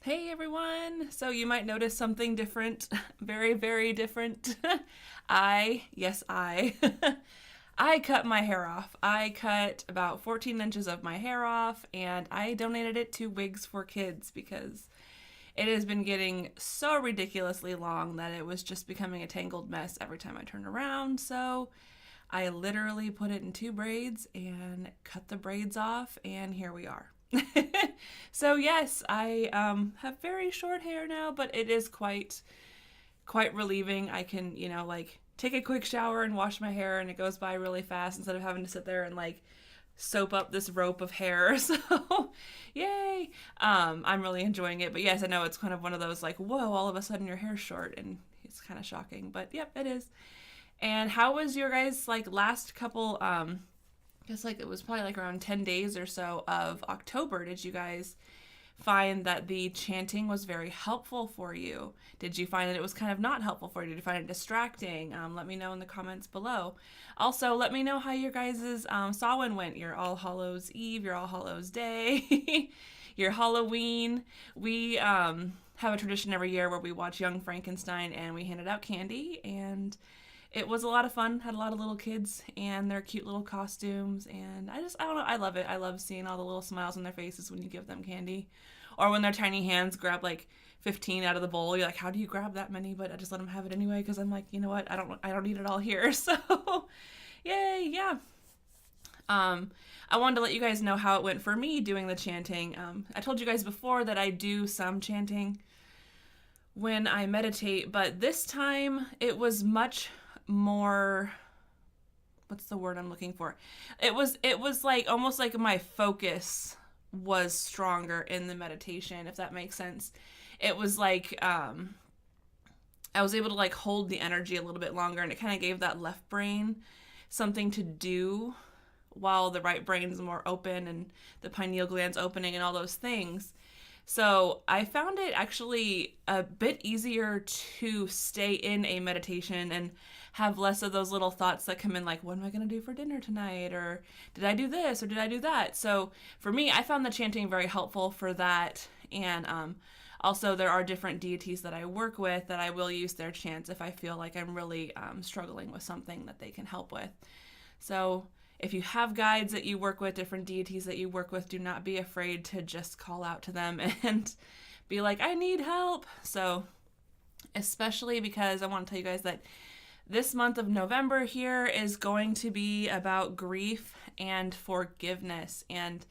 Hey everyone! So you might notice something different, very, very different. Yes, I cut my hair off. I cut about 14 inches of my hair off and I donated it to Wigs for Kids because it has been getting so ridiculously long that it was just becoming a tangled mess every time I turned around. So I literally put it in two braids and cut the braids off, and here we are. So yes, I have very short hair now, but it is quite relieving. I can, like take a quick shower and wash my hair, and it goes by really fast instead of having to sit there and like soap up this rope of hair. So, yay! I'm really enjoying it. But yes, I know it's kind of one of those like, whoa, all of a sudden your hair's short, and it's kind of shocking. But yep, it is. And how was your guys like last couple? I guess like it was probably like around 10 days or so of October. Did you guys find that the chanting was very helpful for you? Did you find that it was kind of not helpful for you? Did you find it distracting? Let me know in the comments below. Also, let me know how your guys' Samhain went. Your All Hallows Eve, your All Hallows Day, your Halloween. We have a tradition every year where we watch Young Frankenstein and we handed out candy, and it was a lot of fun. Had a lot of little kids and their cute little costumes, and I don't know, I love it. I love seeing all the little smiles on their faces when you give them candy, or when their tiny hands grab like 15 out of the bowl. You're like, how do you grab that many? But I just let them have it anyway because I'm like, you know what? I don't need it all here. So, yay, yeah. I wanted to let you guys know how it went for me doing the chanting. I told you guys before that I do some chanting when I meditate, but this time it was much more, what's the word I'm looking for? It was like almost like my focus was stronger in the meditation, if that makes sense. It was like I was able to like hold the energy a little bit longer, and it kind of gave that left brain something to do while the right brain is more open and the pineal gland's opening and all those things. So I found it actually a bit easier to stay in a meditation and have less of those little thoughts that come in like, what am I going to do for dinner tonight? Or did I do this? Or did I do that? So for me, I found the chanting very helpful for that. And also there are different deities that I work with that I will use their chants if I feel like I'm really struggling with something that they can help with. So if you have guides that you work with, different deities that you work with, do not be afraid to just call out to them and be like, I need help. So, especially because I want to tell you guys that this month of November here is going to be about grief and forgiveness. And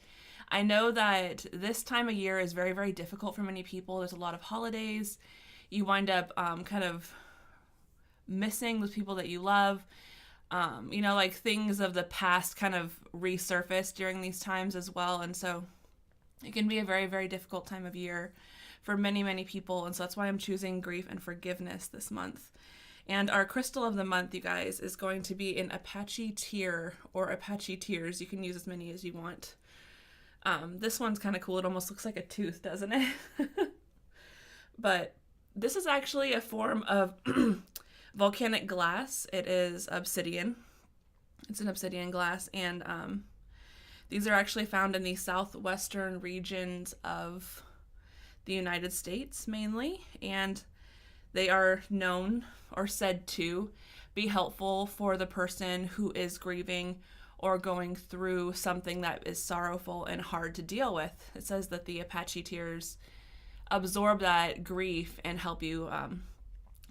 I know that this time of year is very, very difficult for many people. There's a lot of holidays. You wind up kind of missing those people that you love. Like things of the past kind of resurface during these times as well. And so it can be a very, very difficult time of year for many, many people. And so that's why I'm choosing grief and forgiveness this month. And our crystal of the month, you guys, is going to be an Apache tear or Apache tears. You can use as many as you want. This one's kind of cool. It almost looks like a tooth, doesn't it? But this is actually a form of volcanic glass. It is obsidian. It's an obsidian glass, and these are actually found in the southwestern regions of the United States mainly, and they are known or said to be helpful for the person who is grieving or going through something that is sorrowful and hard to deal with. It says that the Apache tears absorb that grief and help you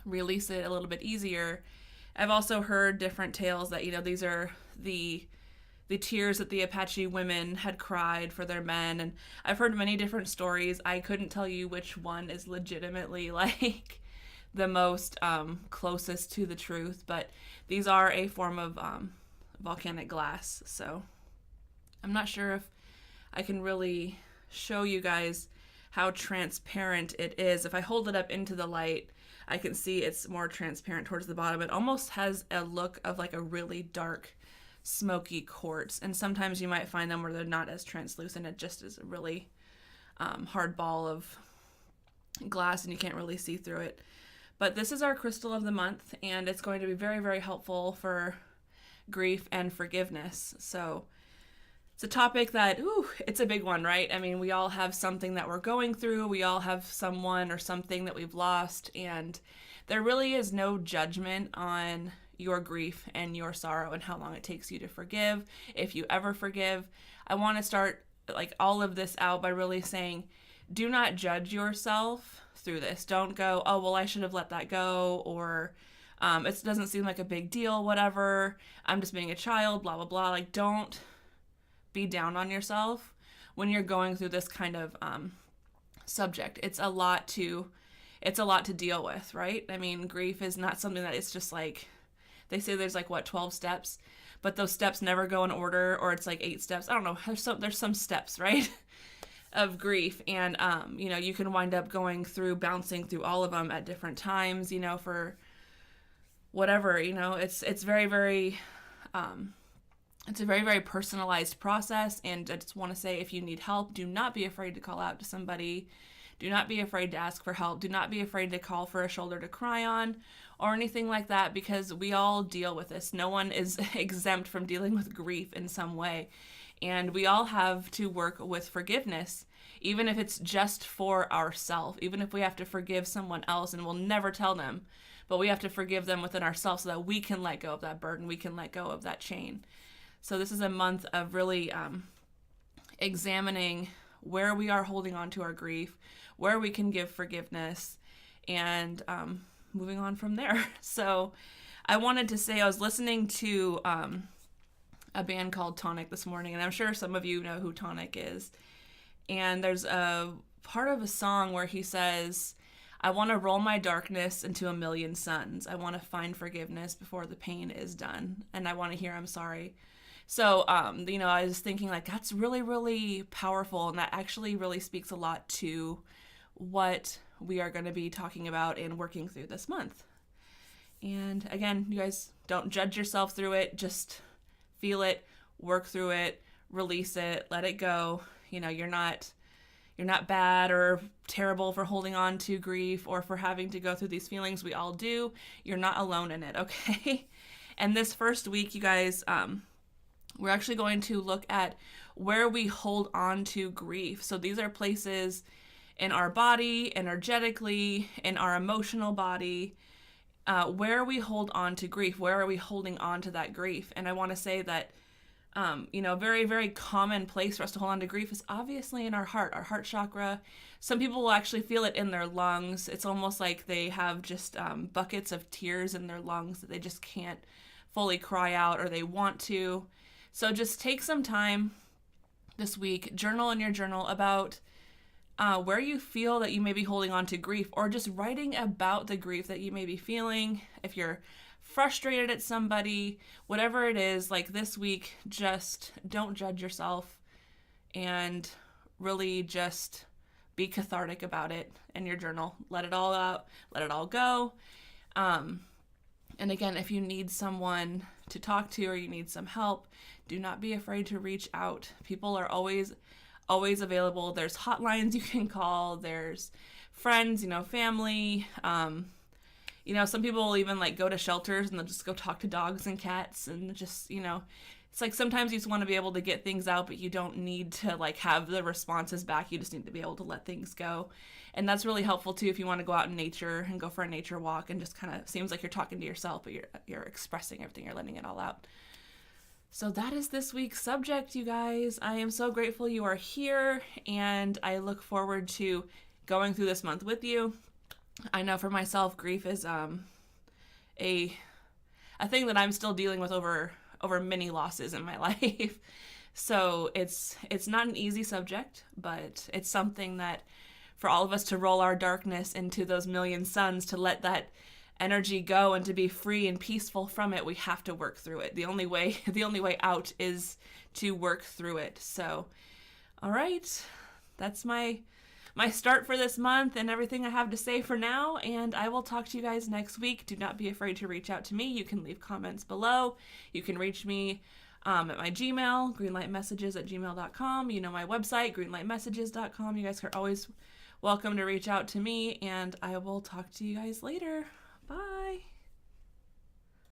release it a little bit easier. I've also heard different tales that, these are the tears that the Apache women had cried for their men, and I've heard many different stories. I couldn't tell you which one is legitimately like the most closest to the truth, but these are a form of volcanic glass. So I'm not sure if I can really show you guys how transparent it is. If I hold it up into the light, I can see it's more transparent towards the bottom. It almost has a look of like a really dark, smoky quartz. And sometimes you might find them where they're not as translucent. It just is a really hard ball of glass and you can't really see through it. But this is our crystal of the month, and it's going to be very, very helpful for grief and forgiveness. So it's It's a topic that, it's a big one, right? I mean, we all have something that we're going through. We all have someone or something that we've lost. And there really is no judgment on your grief and your sorrow and how long it takes you to forgive, if you ever forgive. I want to start like all of this out by really saying, do not judge yourself through this. Don't go, oh, well, I should have let that go, or it doesn't seem like a big deal, whatever. I'm just being a child, blah, blah, blah. Like, don't be down on yourself when you're going through this kind of subject. It's a lot to deal with, right? I mean, grief is not something that it's just like, they say there's like, 12 steps, but those steps never go in order, or it's like 8 steps. I don't know. There's some steps, right? Of grief. And, you can wind up bouncing through all of them at different times, for whatever, it's very, very, it's a very, very personalized process. And I just want to say, if you need help, do not be afraid to call out to somebody. Do not be afraid to ask for help. Do not be afraid to call for a shoulder to cry on or anything like that, because we all deal with this. No one is exempt from dealing with grief in some way. And we all have to work with forgiveness, even if it's just for ourselves, even if we have to forgive someone else and we'll never tell them, but we have to forgive them within ourselves so that we can let go of that burden, we can let go of that chain. So this is a month of really examining where we are holding on to our grief, where we can give forgiveness, and moving on from there. So I wanted to say, I was listening to a band called Tonic this morning, and I'm sure some of you know who Tonic is. And there's a part of a song where he says, I want to roll my darkness into 1,000,000 suns. I want to find forgiveness before the pain is done. And I want to hear I'm sorry. So, I was thinking like, that's really, really powerful. And that actually really speaks a lot to what we are going to be talking about and working through this month. And again, you guys, don't judge yourself through it. Just feel it, work through it, release it, let it go. You're not bad or terrible for holding on to grief or for having to go through these feelings. We all do. You're not alone in it, okay? And this first week, you guys, we're actually going to look at where we hold on to grief. So these are places in our body, energetically, in our emotional body, where we hold on to grief. Where are we holding on to that grief? And I want to say that, a very, very common place for us to hold on to grief is obviously in our heart chakra. Some people will actually feel it in their lungs. It's almost like they have just buckets of tears in their lungs that they just can't fully cry out, or they want to. So just take some time this week, journal in your journal about where you feel that you may be holding on to grief, or just writing about the grief that you may be feeling. If you're frustrated at somebody, whatever it is, like this week, just don't judge yourself and really just be cathartic about it in your journal. Let it all out, let it all go. And again, if you need someone to talk to or you need some help, do not be afraid to reach out. People are always available. There's hotlines you can call. There's friends, family. Some people will even like go to shelters and they'll just go talk to dogs and cats, and just, it's like sometimes you just want to be able to get things out, but you don't need to like have the responses back. You just need to be able to let things go. And that's really helpful too if you want to go out in nature and go for a nature walk and just kind of seems like you're talking to yourself, but you're expressing everything, you're letting it all out. So that is this week's subject, you guys. I am so grateful you are here, and I look forward to going through this month with you. I know for myself, grief is a thing that I'm still dealing with over many losses in my life. So it's not an easy subject, but it's something that for all of us to roll our darkness into those 1,000,000 suns, to let that energy go and to be free and peaceful from it, we have to work through it. The only way out is to work through it. So, all right, that's my start for this month and everything I have to say for now, and I will talk to you guys next week. Do not be afraid to reach out to me. You can leave comments below. You can reach me at my Gmail, greenlightmessages@gmail.com. My website, greenlightmessages.com. You guys are always welcome to reach out to me, and I will talk to you guys later. Bye.